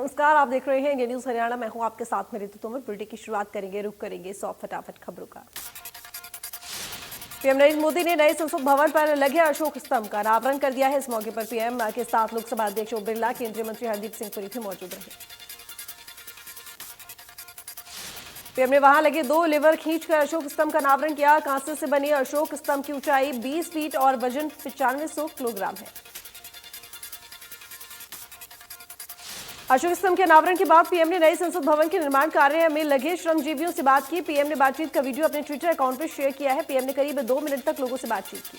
नमस्कार, आप देख रहे हैं इंडिया न्यूज हरियाणा। मैं हूं आपके साथ में ऋतु तोमर। बुलेटिन की शुरुआत करेंगे, रुक करेंगे 100 फटाफट खबरों का। पीएम नरेंद्र मोदी ने नए संसद भवन पर लगे अशोक स्तंभ का अनावरण कर दिया है। इस मौके पर पीएम के साथ लोकसभा अध्यक्ष ओम बिरला, केंद्रीय मंत्री हरदीप सिंह पुरी भी मौजूद रहे। पीएम ने वहां लगे 2 लीवर खींचकर अशोक स्तंभ का अनावरण किया। कांसे से बने अशोक स्तंभ की ऊंचाई 20 फीट और वजन 9500 किलोग्राम है। अशोक स्तंभ के अनावरण के बाद पीएम ने नए संसद भवन के निर्माण कार्य में लगे श्रमजीवियों से बात की। पीएम ने बातचीत का वीडियो अपने ट्विटर अकाउंट पर शेयर किया है। पीएम ने करीब 2 मिनट तक लोगों से बातचीत की।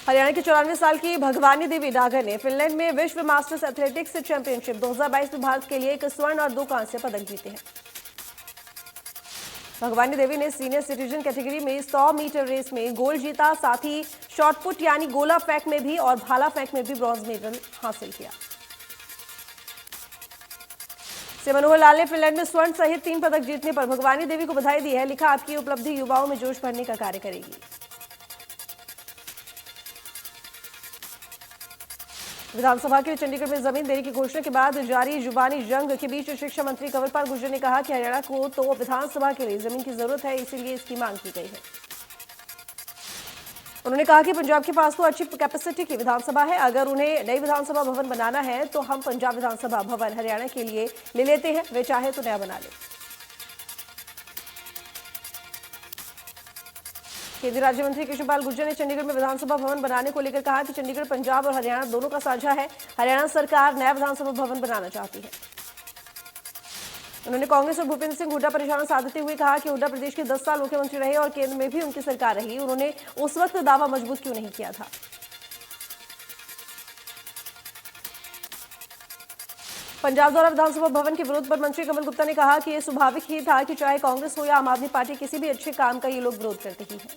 हरियाणा की 94 साल की भगवानी देवी डागर ने फिनलैंड में विश्व मास्टर्स एथलेटिक्स चैंपियनशिप 2022 में भारत के लिए 1 स्वर्ण और 2 कांस्य पदक जीते हैं। भगवानी देवी ने सीनियर सिटीजन कैटेगरी में 100 मीटर रेस में गोल्ड जीता। साथ ही शॉटपुट यानी गोला फेंक में भी और भाला फेंक में भी ब्रॉन्ज मेडल हासिल किया। मनोहर लाल ने फिनलैंड में स्वर्ण सहित 3 पदक जीतने पर भगवानी देवी को बधाई दी है। लिखा, आपकी उपलब्धि युवाओं में जोश भरने का कार्य करेगी। विधानसभा के लिए चंडीगढ़ में जमीन देने की घोषणा के बाद जारी जुबानी जंग के बीच शिक्षा मंत्री कंवरपाल गुर्जर ने कहा कि हरियाणा को तो विधानसभा के लिए जमीन की जरूरत है, इसीलिए इसकी मांग की गई है। उन्होंने कहा कि पंजाब के पास तो अच्छी कैपेसिटी की विधानसभा है। अगर उन्हें नई विधानसभा भवन बनाना है तो हम पंजाब विधानसभा भवन हरियाणा के लिए ले लेते हैं, वे चाहे तो नया बना ले। केंद्रीय राज्य मंत्री कृष्णपाल गुर्जर ने चंडीगढ़ में विधानसभा भवन बनाने को लेकर कहा कि चंडीगढ़ पंजाब और हरियाणा दोनों का साझा है। हरियाणा सरकार नया विधानसभा भवन बनाना चाहती है। उन्होंने कांग्रेस और भूपेंद्र सिंह हुड्डा पर निशाना साधते हुए कहा कि हुड्डा प्रदेश के 10 साल मुख्यमंत्री रहे और केंद्र में भी उनकी सरकार रही। उन्होंने उस वक्त दावा मजबूत क्यों नहीं किया था। पंजाब द्वारा विधानसभा भवन के विरोध पर मंत्री कमल गुप्ता ने कहा कि यह स्वाभाविक ही था कि चाहे कांग्रेस हो या आम आदमी पार्टी, किसी भी अच्छे काम का ये लोग विरोध करते ही हैं।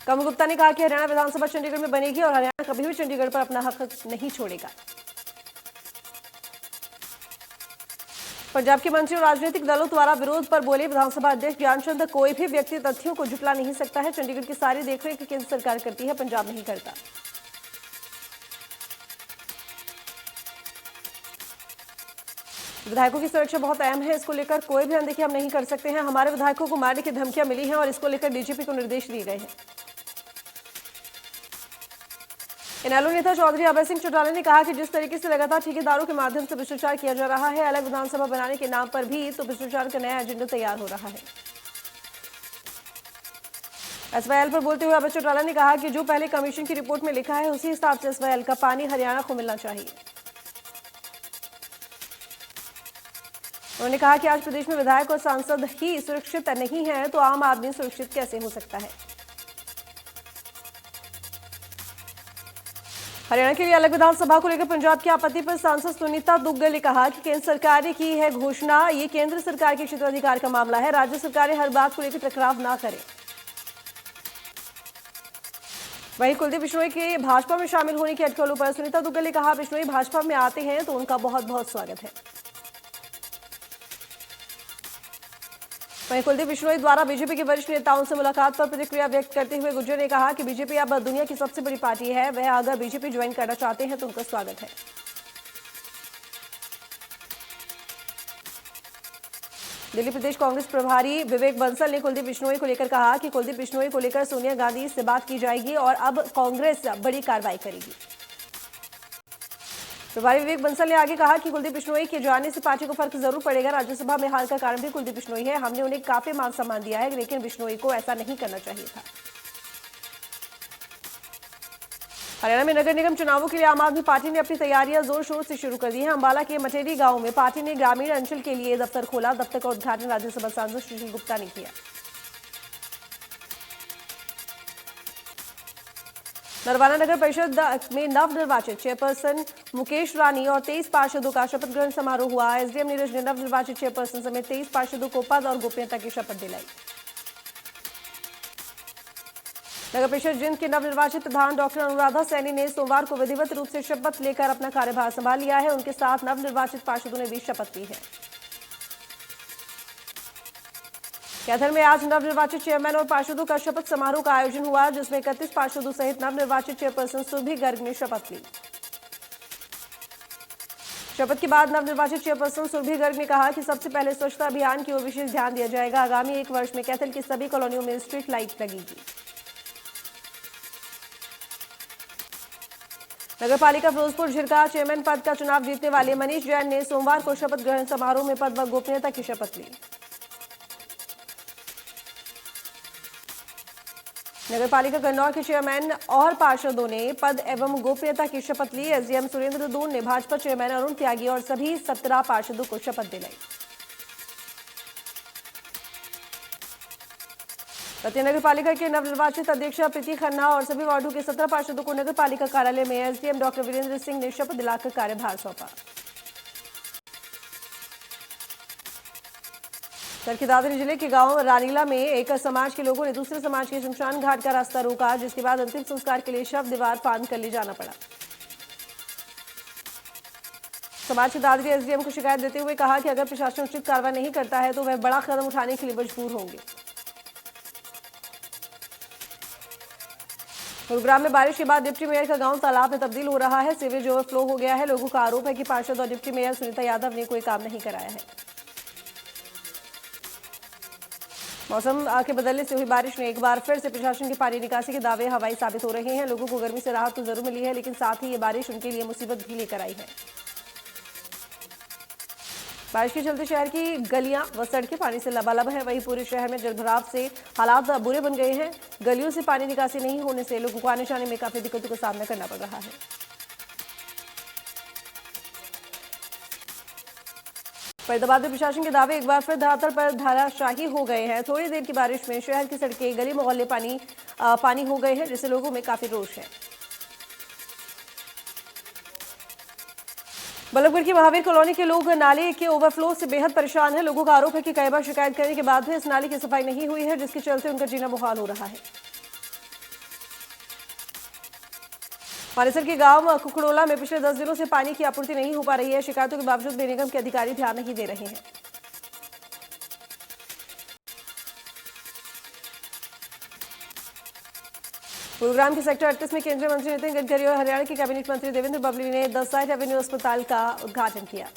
कमल गुप्ता ने कहा कि हरियाणा विधानसभा चंडीगढ़ में बनेगी और हरियाणा कभी भी चंडीगढ़ पर अपना हक नहीं छोड़ेगा। पंजाब के मंत्री और राजनीतिक दलों द्वारा विरोध पर बोले विधानसभा अध्यक्ष ज्ञानचंद, कोई भी व्यक्ति तथ्यों को झुटला नहीं सकता है। चंडीगढ़ की सारी देखरेख केंद्र सरकार करती है, पंजाब नहीं करता। विधायकों की सुरक्षा बहुत अहम है, इसको लेकर कोई भी अनदेखी हम नहीं कर सकते हैं। हमारे विधायकों को मारने की धमकियां मिली हैं और इसको लेकर डीजीपी को निर्देश दिए गए हैं। इनेलो नेता चौधरी अभय सिंह चौटाला ने कहा कि जिस तरीके से लगातार ठेकेदारों के माध्यम से भ्रष्टाचार किया जा रहा है, अलग विधानसभा बनाने के नाम पर भी तो भ्रष्टाचार का नया एजेंडा तैयार हो रहा है। एसवाईएल पर बोलते हुए अभय चौटाला ने कहा कि जो पहले कमीशन की रिपोर्ट में लिखा है उसी हिसाब से एसवाईएल का पानी हरियाणा को मिलना चाहिए। उन्होंने कहा कि आज प्रदेश में विधायक और सांसद ही सुरक्षित नहीं है तो आम आदमी सुरक्षित कैसे हो सकता है। हरियाणा के लिए अलग विधानसभा को लेकर पंजाब की आपत्ति पर सांसद सुनीता दुग्गल ने कहा कि केंद्र सरकार ने की है घोषणा, ये केंद्र सरकार के क्षेत्राधिकार का मामला है। राज्य सरकारें हर बात को लेकर टकराव ना करें। वहीं कुलदीप बिश्नोई के भाजपा में शामिल होने की अटकलों पर सुनीता दुग्गल ने कहा, बिश्नोई भाजपा में आते हैं तो उनका बहुत बहुत स्वागत है। वहीं कुलदीप बिश्नोई द्वारा बीजेपी के वरिष्ठ नेताओं से मुलाकात पर प्रतिक्रिया व्यक्त करते हुए गुर्जर ने कहा कि बीजेपी अब दुनिया की सबसे बड़ी पार्टी है, वह अगर बीजेपी ज्वाइन करना चाहते हैं तो उनका स्वागत है। दिल्ली प्रदेश कांग्रेस प्रभारी विवेक बंसल ने कुलदीप बिश्नोई को लेकर कहा कि कुलदीप बिश्नोई को लेकर सोनिया गांधी से बात की जाएगी और अब कांग्रेस बड़ी कार्रवाई करेगी। प्रभारी विवेक बंसल ने आगे कहा कि कुलदीप बिश्नोई के जाने से पार्टी को फर्क जरूर पड़ेगा। राज्यसभा में हार का कारण भी कुलदीप बिश्नोई है। हमने उन्हें काफी मान सम्मान दिया है, लेकिन बिश्नोई को ऐसा नहीं करना चाहिए था। हरियाणा में नगर निगम चुनावों के लिए आम आदमी पार्टी ने अपनी तैयारियां जोर शोर से शुरू कर दी हैं। अंबाला के मटेरी गांव में पार्टी ने ग्रामीण अंचल के लिए दफ्तर खोला। दफ्तर का उद्घाटन राज्यसभा सांसद सुशील गुप्ता ने किया। नरवाना नगर परिषद में नवनिर्वाचित चेयरपर्सन मुकेश रानी और 23 पार्षदों का शपथ ग्रहण समारोह हुआ। एसडीएम नीरज ने नवनिर्वाचित चेयरपर्सन समेत 23 पार्षदों को पद और गोपनीयता की शपथ दिलाई। नगर परिषद जिंद के नवनिर्वाचित प्रधान डॉक्टर अनुराधा सैनी ने सोमवार को विधिवत रूप से शपथ लेकर अपना कार्यभार संभाल लिया है। उनके साथ नवनिर्वाचित पार्षदों ने भी शपथ ली है। कैथल में आज नवनिर्वाचित चेयरमैन और पार्षदों का शपथ समारोह का आयोजन हुआ, जिसमें 31 पार्षदों सहित नवनिर्वाचित चेयरपर्सन सुरभि गर्ग ने शपथ ली। शपथ के बाद नवनिर्वाचित चेयरपर्सन सुरभि गर्ग ने कहा कि सबसे पहले स्वच्छता अभियान की ओर विशेष ध्यान दिया जाएगा। आगामी 1 वर्ष में कैथल की सभी कॉलोनियों में स्ट्रीट लाइट लगेगी। नगरपालिका फिरोजपुर झिरका चेयरमैन पद का चुनाव जीतने वाले मनीष जैन ने सोमवार को शपथ ग्रहण समारोह में पद व गोपनीयता की शपथ ली। नगरपालिका गन्नौर के चेयरमैन और पार्षदों ने पद एवं गोपनीयता की शपथ ली। एसडीएम सुरेंद्र दून ने भाजपा चेयरमैन अरुण त्यागी और सभी 17 पार्षदों को शपथ दिलाई। दतिया नगरपालिका के नवनिर्वाचित अध्यक्ष प्रीति खन्ना और सभी वार्डों के 17 पार्षदों को नगरपालिका कार्यालय में एसडीएम डॉक्टर वीरेंद्र सिंह ने शपथ दिलाकर कार्यभार सौंपा। चरखी दादरी जिले के गांव रानीला में एक समाज के लोगों ने दूसरे समाज के शमशान घाट का रास्ता रोका, जिसके बाद अंतिम संस्कार के लिए शव दीवार फांद कर ले जाना पड़ा। समाज के दादरी एसडीएम को शिकायत देते हुए कहा कि अगर प्रशासन उचित कार्रवाई नहीं करता है तो वह बड़ा कदम उठाने के लिए मजबूर होंगे। गुरुग्राम में बारिश के बाद डिप्टी मेयर का गांव तालाब में तब्दील हो रहा है। सीवेज ओवरफ्लो हो गया है। लोगों का आरोप है कि पार्षद और डिप्टी मेयर सुनीता यादव ने कोई काम नहीं कराया है। मौसम के बदलने से हुई बारिश में एक बार फिर से प्रशासन की पानी निकासी के दावे हवाई साबित हो रहे हैं। लोगों को गर्मी से राहत तो जरूर मिली है, लेकिन साथ ही ये बारिश उनके लिए मुसीबत भी लेकर आई है। बारिश के चलते शहर की गलियां व सड़कें पानी से लबालब है। वहीं पूरे शहर में जलभराव से हालात बुरे बन गए हैं। गलियों से पानी निकासी नहीं होने से लोगों को आने जाने में काफी दिक्कतों का सामना करना पड़ रहा है। फरीदाबाद में प्रशासन के दावे एक बार फिर धरातल पर धाराशाही हो गए हैं। थोड़ी देर की बारिश में शहर की सड़कें गली मोहल्ले पानी हो गए हैं, जिससे लोगों में काफी रोष है। बल्लभगढ़ की महावीर कॉलोनी के लोग नाले के ओवरफ्लो से बेहद परेशान हैं। लोगों का आरोप है कि कई बार शिकायत करने के बाद भी इस नाले की सफाई नहीं हुई है, जिसके चलते उनका जीना मुहाल हो रहा है। मानेसर के गांव कुकड़ोला में पिछले 10 दिनों से पानी की आपूर्ति नहीं हो पा रही है। शिकायतों के बावजूद भी निगम के अधिकारी ध्यान नहीं दे रहे हैं। गुरुग्राम के सेक्टर 38 में केंद्रीय मंत्री नितिन गडकरी और हरियाणा के कैबिनेट मंत्री देवेंद्र बबली ने 10 साइट एवेन्यू अस्पताल का उद्घाटन किया।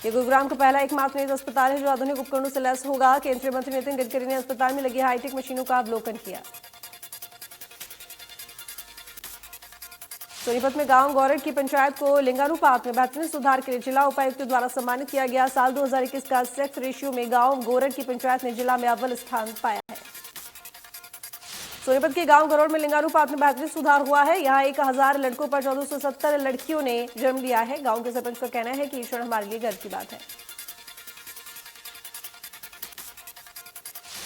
ये गुरुग्राम का पहला एकमात्र निजी अस्पताल है जो आधुनिक उपकरणों से लैस होगा। केंद्रीय मंत्री नितिन गडकरी ने अस्पताल में लगी हाईटेक मशीनों का अवलोकन किया। सोनीपत में गांव गौरड की पंचायत को लिंगानुपात में बेहतरीन सुधार के लिए जिला उपायुक्त द्वारा सम्मानित किया गया। साल 2021 का सेक्स रेशियो में गांव गौरड की पंचायत ने जिला में अव्वल स्थान पाया है। सोनीपत के गांव गौरड में लिंगानुपात में बेहतरीन सुधार हुआ है। यहाँ 1000 लड़कों पर 1470 लड़कियों ने जन्म लिया है। गांव के सरपंच का कहना है कि ये क्षण हमारे लिए गर्व की बात है।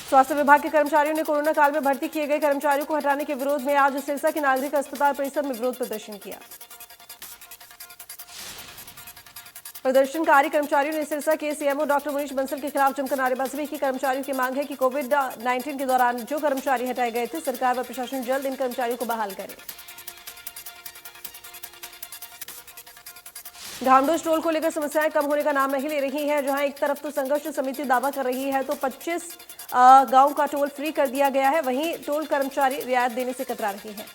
स्वास्थ्य विभाग के कर्मचारियों ने कोरोना काल में भर्ती किए गए कर्मचारियों को हटाने के विरोध में आज सिरसा के नागरिक अस्पताल परिसर में विरोध प्रदर्शन किया। प्रदर्शनकारी कर्मचारियों ने सिरसा के सीएमओ डॉक्टर मनीष बंसल के खिलाफ जमकर नारेबाजी भी की। कर्मचारियों की मांग है कि कोविड-19 के दौरान जो कर्मचारी हटाए गए थे, सरकार व प्रशासन जल्द इन कर्मचारियों को बहाल करे। घामडोज टोल को लेकर समस्याएं कम होने का नाम नहीं ले रही है। जहां एक तरफ तो संघर्ष समिति दावा कर रही है तो 25 गांव का टोल फ्री कर दिया गया है, वहीं टोल कर्मचारी रियायत देने से कतरा रहे हैं।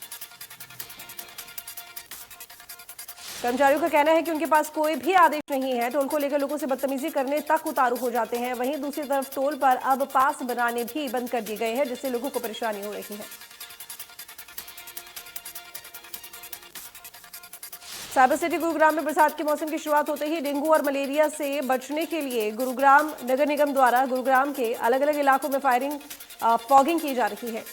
कर्मचारियों का कहना है कि उनके पास कोई भी आदेश नहीं है। टोल को लेकर लोगों से बदतमीजी करने तक उतारू हो जाते हैं। वहीं दूसरी तरफ टोल पर अब पास बनाने भी बंद कर दिए गए हैं, जिससे लोगों को परेशानी हो रही है। साइबर सिटी गुरुग्राम में बरसात के मौसम की शुरुआत होते ही डेंगू और मलेरिया से बचने के लिए गुरुग्राम नगर निगम द्वारा गुरुग्राम के अलग अलग इलाकों में फॉगिंग की जा रही है।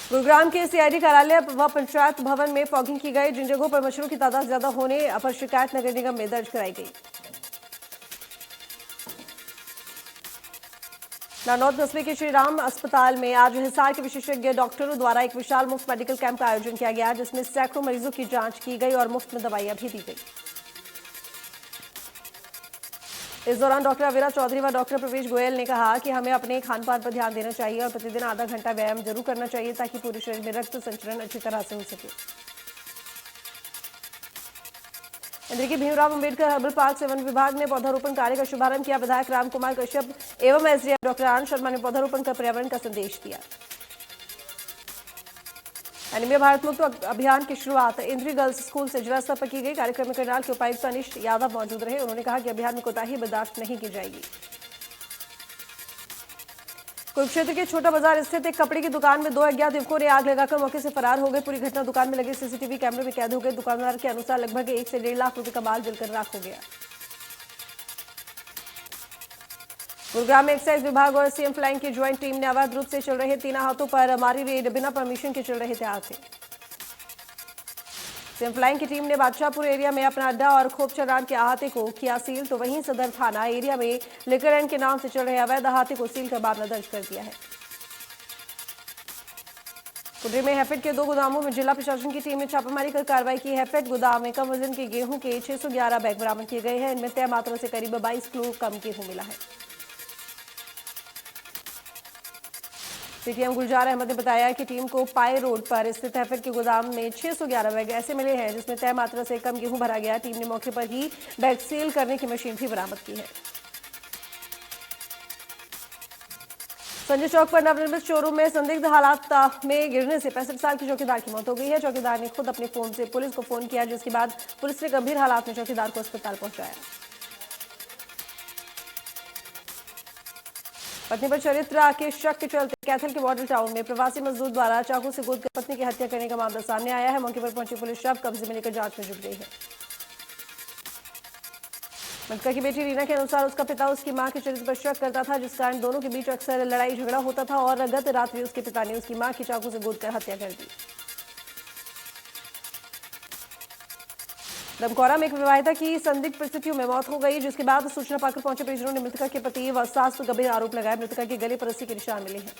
गुरुग्राम के सीआईडी कार्यालय व पंचायत भवन में फॉगिंग की गई। जिन जगहों पर मच्छरों की तादाद ज्यादा होने पर शिकायत नगर निगम में दर्ज कराई गई। नानौद कस्बे के श्रीराम अस्पताल में आज हिसार के विशेषज्ञ डॉक्टरों द्वारा एक विशाल मुफ्त मेडिकल कैंप का आयोजन किया गया, जिसमें सैकड़ों मरीजों की जांच की गई और मुफ्त में दवाइयां भी दी गई। इस दौरान डॉक्टर अविरा चौधरी व डॉक्टर प्रवेश गोयल ने कहा कि हमें अपने खान पान पर ध्यान देना चाहिए और प्रतिदिन आधा घंटा व्यायाम जरूर करना चाहिए ताकि पूरे शरीर में रक्त संचरण अच्छी तरह से हो सके। इंद्र की भीमराव अंबेडकर हर्बल पार्क से वन विभाग ने पौधारोपण कार्य का शुभारंभ किया। विधायक राम कुमार कश्यप एवं एसडीएम डॉक्टर आनंद शर्मा ने पौधारोपण कर पर्यावरण का संदेश दिया। एनीमिया भारत मुक्त अभियान की शुरुआत इंद्री गर्ल्स स्कूल से जिला स्तर पर की गई। कार्यक्रम में करनाल के उपायुक्त अनिश यादव मौजूद रहे। उन्होंने कहा कि अभियान में कोताही बर्दाश्त नहीं की जाएगी। कुरुक्षेत्र के छोटा बाजार स्थित एक कपड़े की दुकान में 2 अज्ञात युवकों ने आग लगाकर मौके से फरार हो गए। पूरी घटना दुकान में लगे सीसीटीवी कैमरे में कैद हो गई। दुकानदार के अनुसार लगभग 1 से 1.5 लाख रुपए का माल जलकर राख हो गया। गुरुग्राम में एक्साइज विभाग और सीएम फ्लाइंग की ज्वाइंट टीम ने अवैध रूप से चल रहे 3 हाथों पर मारी रेड। बिना परमिशन के चल रहे थे हाथे। सीएम फ्लाइंग की टीम ने बादशाहपुर एरिया में अपना अड्डा और खोपचरान के अहाते को किया सील, तो वहीं सदर थाना एरिया में लिकर एंड के नाम से चल रहे अवैध अहाते को सील कर मामला दर्ज कर दिया है। कुड्री में हैफेड के 2 गोदामों में जिला प्रशासन की टीम ने छापेमारी कर कार्रवाई की। हैफेड गोदाम में कम वजन के गेहूं के 611 बैग बरामद किए गए हैं। इनमें तय मात्रा से करीब 22 किलो कम गेहूं मिला है। सीटीएम गुलजार अहमद ने बताया कि टीम को पाए रोड पर स्थित हैफेड के गोदाम में 611 बैग ऐसे मिले हैं जिसमें तय मात्रा से कम गेहूं भरा गया। टीम ने मौके पर ही बैग सील करने की मशीन भी बरामद की है। संजय चौक पर नवनिर्मित शोरूम में संदिग्ध हालात में गिरने से 65 साल के चौकीदार की मौत हो गई है। चौकीदार ने खुद अपने फोन से पुलिस को फोन किया, जिसके बाद पुलिस ने गंभीर हालात में चौकीदार को अस्पताल पहुंचाया। पत्नी पर चरित्र के शक के चलते कैथल के मॉडल टाउन में प्रवासी मजदूर द्वारा चाकू से गोदकर पत्नी की हत्या करने का मामला सामने आया है। मौके पर पहुंची पुलिस शव कब्जे में लेकर जांच में जुट गई है। मृतका की बेटी रीना के अनुसार उसका पिता उसकी मां के चरित्र पर शक करता था, जिस कारण दोनों के बीच अक्सर लड़ाई झगड़ा होता था और गत रात्रि उसके पिता ने उसकी मां की चाकू से गोदकर हत्या कर दी। दमकौरा में एक विवाहिता की संदिग्ध परिस्थितियों में मौत हो गई, जिसके बाद सूचना पाकर पहुंचे परिजनों ने मृतका के पति व सास पर गंभीर आरोप लगाए। मृतका के गले पर रस्सी के निशान मिले हैं।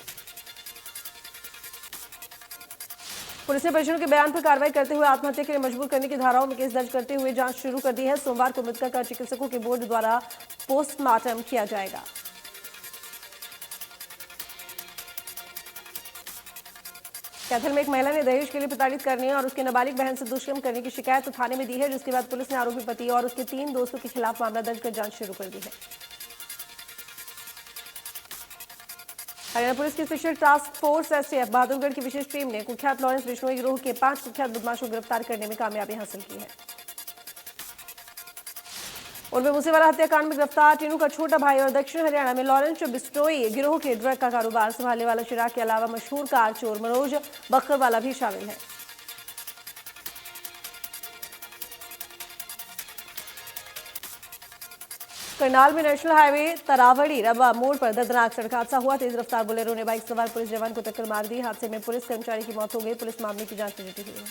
पुलिस ने परिजनों के बयान पर कार्रवाई करते हुए आत्महत्या के लिए मजबूर करने की धाराओं में केस दर्ज करते हुए जांच शुरू कर दी है। सोमवार को मृतका का चिकित्सकों के बोर्ड द्वारा पोस्टमार्टम किया जाएगा। कैथल में एक महिला ने दहेज के लिए प्रताड़ित करने और उसके नाबालिग बहन से दुष्कर्म करने की शिकायत थाने में दी है, जिसके बाद पुलिस ने आरोपी पति और उसके 3 दोस्तों के खिलाफ मामला दर्ज कर जांच शुरू कर दी है। हरियाणा पुलिस की special task force STF Bahadurgarh की विशेष टीम ने कुख्यात लॉरेंस बिश्नोई गिरोह के 5 कुख्यात बदमाशों को गिरफ्तार करने में कामयाबी हासिल की है। उनमें मूसेवाला हत्याकांड में गिरफ्तार टीनू का छोटा भाई और दक्षिण हरियाणा में लॉरेंस बिश्नोई गिरोह के ड्रग का कारोबार संभालने वाला चिराग के अलावा मशहूर कार चोर मनोज बखरवाला भी शामिल है। करनाल में नेशनल हाईवे तरावड़ी रबा मोड़ पर दर्दनाक सड़क हादसा हुआ। तेज रफ्तार बोलेरो ने बाइक सवार पुलिस जवान को टक्कर मार दी। हादसे में पुलिस कर्मचारी की मौत हो गई। पुलिस मामले की जांच में जुटी हुई है।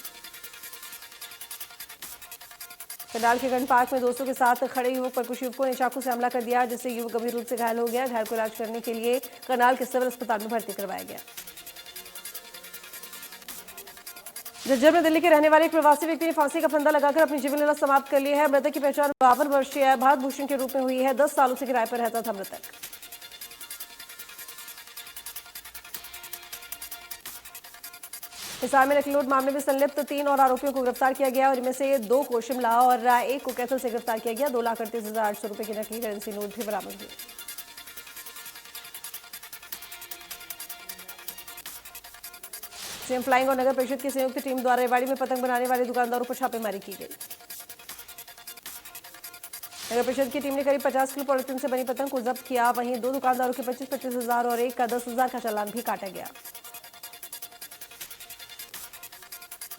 करनाल के गन पार्क में दोस्तों के साथ खड़े युवक पर कुछ युवकों ने चाकू से हमला कर दिया, जिससे युवक गंभीर रूप से घायल हो गया। घायल को इलाज करने के लिए करनाल के सिविल अस्पताल में भर्ती करवाया गया। झज्जर में दिल्ली के रहने वाले एक प्रवासी व्यक्ति ने फांसी का फंदा लगाकर अपनी जीवन लीला समाप्त कर ली है। मृतक की पहचान 52 वर्षीय भारत भूषण के रूप में हुई है। 10 सालों से किराए पर रहता था मृतक। हिसार में नकली नोट मामले में संलिप्त 3 और आरोपियों को गिरफ्तार किया गया और इनमें से 2 को शिमला और 1 को कैथल से गिरफ्तार किया गया। 2,38,800 रुपए की नकली करेंसी नोट भी बरामद हुए। सीएम फ्लाइंग और नगर परिषद की संयुक्त टीम द्वारा रेवाड़ी में पतंग बनाने वाले दुकानदारों पर छापेमारी की गई। नगर परिषद की टीम ने करीब 50 किलो पॉलिथीन से बनी पतंग को जब्त किया। वहीं 2 दुकानदारों के 25-25 हजार और एक का 10,000 का चालान भी काटा गया।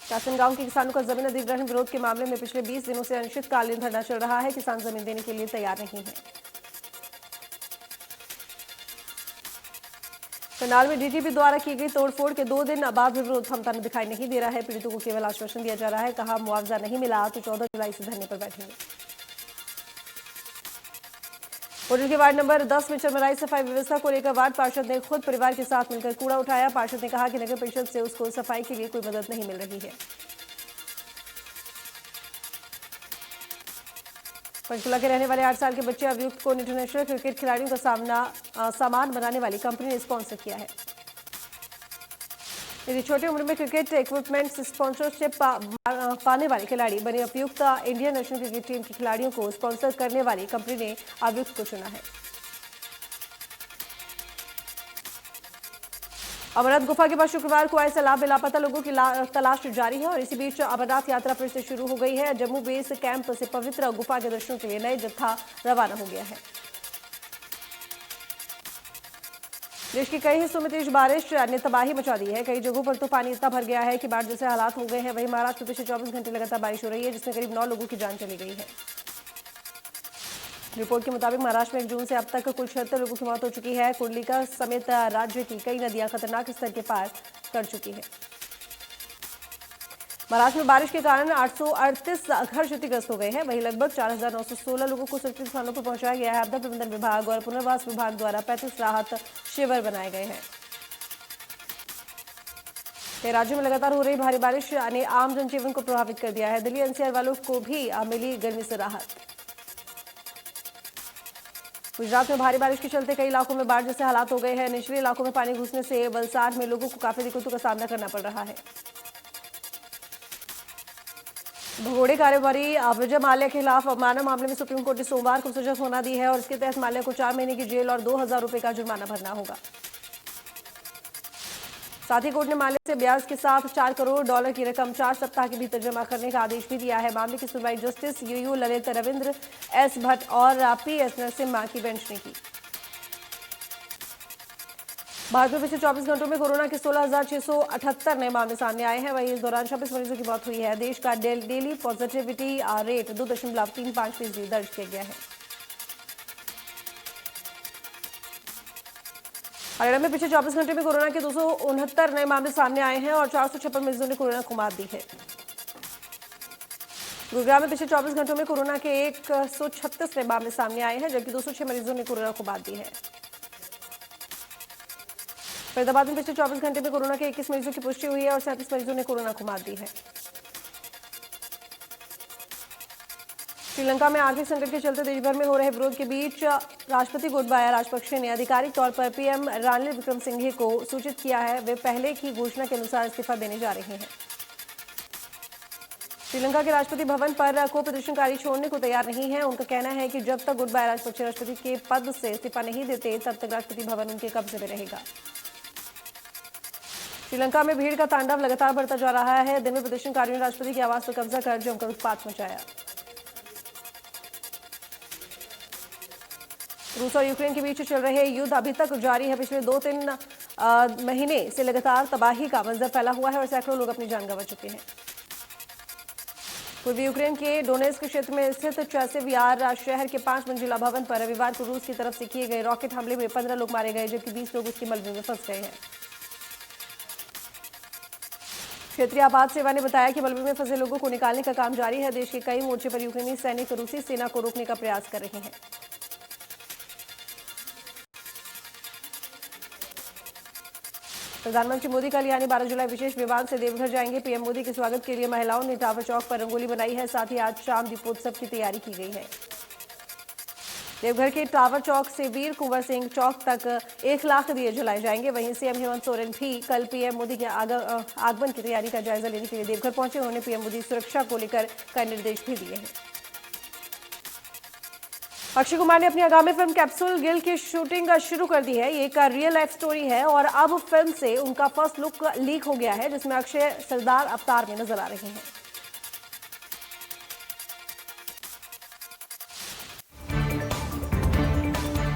कासन गांव के किसानों का जमीन अधिग्रहण विरोध के मामले में पिछले 20 दिनों से अनिश्चितकालीन धरना चल रहा है। किसान जमीन देने के लिए तैयार नहीं है। करनाल में डीजीपी द्वारा की गई तोड़फोड़ के 2 दिन बाद विरोध थमता दिखाई नहीं दे रहा है। पीड़ितों को केवल आश्वासन दिया जा रहा है। कहा मुआवजा नहीं मिला तो 14 जुलाई से धरने पर बैठेंगे। होटल के वार्ड नंबर 10 में चरमराई सफाई व्यवस्था को लेकर वार्ड पार्षद ने खुद परिवार के साथ मिलकर कूड़ा उठाया। पार्षद ने कहा कि नगर परिषद से उसको सफाई के लिए कोई मदद नहीं मिल रही है। पंचकुला के रहने वाले 8 साल के बच्चे अभियुक्त को इंटरनेशनल क्रिकेट खिलाड़ियों का सामान बनाने वाली कंपनी ने स्पॉन्सर किया है। इतनी छोटी उम्र में क्रिकेट इक्विपमेंट स्पॉन्सरशिप पाने वाले खिलाड़ी बने अभियुक्त। इंडियन नेशनल क्रिकेट टीम के खिलाड़ियों को स्पॉन्सर करने वाली कंपनी ने अभियुक्त को चुना है। अमरनाथ गुफा के पास शुक्रवार को आए सैलाब में लापता लोगों की तलाश जारी है और इसी बीच अमरनाथ यात्रा फिर से शुरू हो गई है। जम्मू बेस कैंप से पवित्र गुफा के दर्शनों के लिए नए जत्था रवाना हो गया है। देश के कई हिस्सों में तेज बारिश ने तबाही मचा दी है। कई जगहों पर तो पानी इतना भर गया है कि बाढ़ जैसे हालात हो गए हैं। वहीं महाराष्ट्र में पिछले 24 घंटे लगातार बारिश हो रही है, जिसमें करीब 9 लोगों की जान चली गई है। रिपोर्ट के मुताबिक महाराष्ट्र में 1 जून से अब तक कुल 76 लोगों की मौत हो चुकी है। कुंडलिका समेत राज्य की कई नदियां खतरनाक स्तर के पार कर चुकी है। महाराष्ट्र में बारिश के कारण 838 घर क्षतिग्रस्त हो गए हैं। वहीं लगभग 4916 लोगों को सुरक्षित स्थानों पर पहुंचाया गया है। आपदा प्रबंधन विभाग और पुनर्वास विभाग द्वारा 35 राहत शिविर बनाए गए हैं। कई राज्यों में लगातार हो रही भारी बारिश ने आम जनजीवन को प्रभावित कर दिया है। दिल्ली एनसीआर वालों को भी मिली गर्मी से राहत। गुजरात में भारी बारिश के चलते कई इलाकों में बाढ़ जैसे हालात हो गए हैं। निचले इलाकों में पानी घुसने से वलसाड में लोगों को काफी दिक्कतों का सामना करना पड़ रहा है। भगोड़े कारोबारी विजय माल्या के खिलाफ मानव मामले में सुप्रीम कोर्ट ने सोमवार को सजा सुना दी है और इसके तहत माल्या को 4 महीने की जेल और 2000 रुपए का जुर्माना भरना होगा। साथ ही कोर्ट ने माल्या से ब्याज के साथ $4 करोड़ की रकम 4 सप्ताह के भीतर जमा करने का आदेश भी दिया है। मामले की सुनवाई justice UU Lalit, Ravindra S Bhat और पीएस नरसिम्हा की बेंच ने की। भारत में पिछले 24 घंटों में कोरोना के 16,678 नए मामले सामने आए हैं। वहीं इस दौरान 26 मरीजों की मौत हुई है। देश का डेली पॉजिटिविटी रेट 2.35% दर्ज किया गया है। हरियाणा में पिछले 24 घंटे में कोरोना के 269 नए मामले सामने आए हैं और 456 मरीजों ने कोरोना को मात दी है। गुरुग्राम में पिछले 24 घंटों में कोरोना के 136 नए मामले सामने आए हैं, जबकि 206 मरीजों ने कोरोना को मात दी है। फरीदाबाद में पिछले 24 घंटे में कोरोना के 21 मरीजों की पुष्टि हुई है और 37 मरीजों ने कोरोना को मात दी है। श्रीलंका में आर्थिक संकट के चलते देश भर में हो रहे विरोध के बीच राष्ट्रपति गोटबाया राजपक्षे ने आधिकारिक तौर पर पीएम रानिल विक्रमसिंघे को सूचित किया है। वे पहले की घोषणा के अनुसार इस्तीफा देने जा रहे हैं। श्रीलंका के राष्ट्रपति भवन पर को प्रदर्शनकारी छोड़ने को तैयार नहीं है। उनका कहना है कि जब तक गोटबाया राजपक्षे राष्ट्रपति के पद से इस्तीफा नहीं देते, तब तक राष्ट्रपति भवन उनके कब्जे में रहेगा। श्रीलंका में भीड़ का तांडव लगातार बढ़ता जा रहा है। दिन में प्रदर्शनकारियों ने राष्ट्रपति के आवास पर कब्जा कर जमकर उत्पात मचाया। रूस और यूक्रेन के बीच चल रहे युद्ध अभी तक जारी है। पिछले 2-3 महीने से लगातार तबाही का मंजर फैला हुआ है और सैकड़ों लोग अपनी जान गंवा चुके हैं। पूर्वी यूक्रेन के डोनेस्क क्षेत्र में स्थित चैसेव यार शहर के 5 मंजिला भवन पर रविवार को रूस की तरफ से किए गए रॉकेट हमले में 15 लोग मारे गए, जबकि 20 लोग उसके मलबे में फंस गए हैं। क्षेत्रीय आपात सेवा ने बताया कि मलबे में फंसे लोगों को निकालने का काम जारी है। देश के कई मोर्चे पर यूक्रेनी सैनिक रूसी सेना को रोकने का प्रयास कर रहे हैं। प्रधानमंत्री मोदी कल यानी 12 जुलाई विशेष विमान से देवघर जाएंगे। पीएम मोदी के स्वागत के लिए महिलाओं ने टावर चौक पर रंगोली बनाई है। साथ ही आज शाम दीपोत्सव की तैयारी की गई है। देवघर के टावर चौक से वीर कुंवर सिंह चौक तक 1 लाख दिए जलाए जाएंगे। वहीं सीएम हेमंत सोरेन भी कल पीएम मोदी के आगमन की तैयारी का जायजा लेने के लिए देवघर पहुंचे। उन्होंने पीएम मोदी सुरक्षा को लेकर कई निर्देश भी दिए हैं। अक्षय कुमार ने अपनी आगामी फिल्म कैप्सूल गिल की शूटिंग शुरू कर दी है। ये एक रियल लाइफ स्टोरी है और अब फिल्म से उनका फर्स्ट लुक लीक हो गया है, जिसमें अक्षय सरदार अवतार में नजर आ रहे हैं।